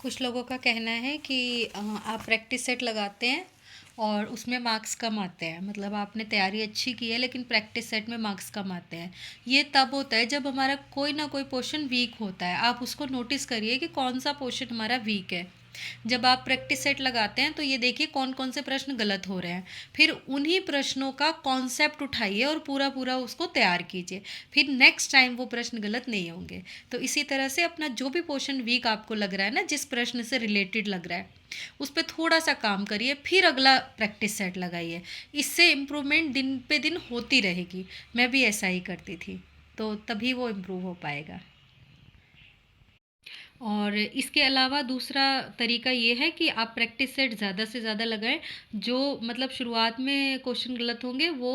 कुछ लोगों का कहना है कि आप प्रैक्टिस सेट लगाते हैं और उसमें मार्क्स कम आते हैं। मतलब आपने तैयारी अच्छी की है लेकिन प्रैक्टिस सेट में मार्क्स कम आते हैं। ये तब होता है जब हमारा कोई ना कोई पोर्शन वीक होता है। आप उसको नोटिस करिए कि कौन सा पोर्शन हमारा वीक है। जब आप प्रैक्टिस सेट लगाते हैं तो ये देखिए कौन कौन से प्रश्न गलत हो रहे हैं। फिर उन्हीं प्रश्नों का कॉन्सेप्ट उठाइए और पूरा पूरा उसको तैयार कीजिए। फिर नेक्स्ट टाइम वो प्रश्न गलत नहीं होंगे। तो इसी तरह से अपना जो भी पोर्शन वीक आपको लग रहा है ना, जिस प्रश्न से रिलेटेड लग रहा है, उस पर थोड़ा सा काम करिए, फिर अगला प्रैक्टिस सेट लगाइए। इससे इम्प्रूवमेंट दिन पे दिन होती रहेगी। मैं भी ऐसा ही करती थी, तो तभी वो इम्प्रूव हो पाएगा। और इसके अलावा दूसरा तरीका ये है कि आप प्रैक्टिस सेट ज़्यादा से ज़्यादा लगाएं। जो मतलब शुरुआत में क्वेश्चन गलत होंगे वो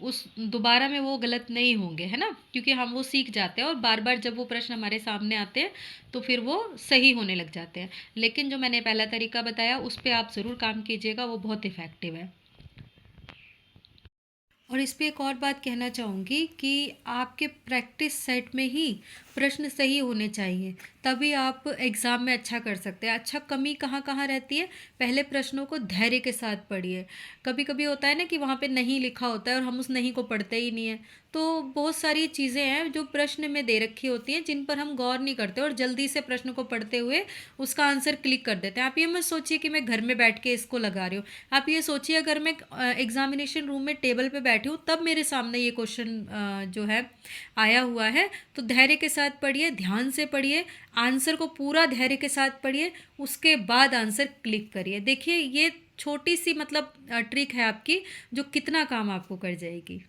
उस दोबारा में वो गलत नहीं होंगे, है ना, क्योंकि हम वो सीख जाते हैं और बार बार जब वो प्रश्न हमारे सामने आते हैं तो फिर वो सही होने लग जाते हैं। लेकिन जो मैंने पहला तरीका बताया उस पर आप ज़रूर काम कीजिएगा, वो बहुत इफ़ेक्टिव है। और इस पे एक और बात कहना चाहूँगी कि आपके प्रैक्टिस सेट में ही प्रश्न सही होने चाहिए, तभी आप एग्ज़ाम में अच्छा कर सकते हैं। अच्छा, कमी कहाँ कहाँ रहती है? पहले प्रश्नों को धैर्य के साथ पढ़िए। कभी कभी होता है ना कि वहाँ पे नहीं लिखा होता है और हम उस नहीं को पढ़ते ही नहीं है। तो बहुत सारी चीज़ें हैं जो प्रश्न में दे रखी होती हैं जिन पर हम गौर नहीं करते और जल्दी से प्रश्न को पढ़ते हुए उसका आंसर क्लिक कर देते हैं। आप ये मत सोचिए कि मैं घर में बैठ के इसको लगा रही हूँ। आप ये सोचिए अगर मैं एग्जामिनेशन रूम में टेबल पे बैठी हूँ तब मेरे सामने ये क्वेश्चन जो है आया हुआ है, तो धैर्य के साथ पढ़िए, ध्यान से पढ़िए, आंसर को पूरा धैर्य के साथ पढ़िए, उसके बाद आंसर क्लिक करिए। देखिए ये छोटी सी मतलब ट्रिक है आपकी जो कितना काम आपको कर जाएगी।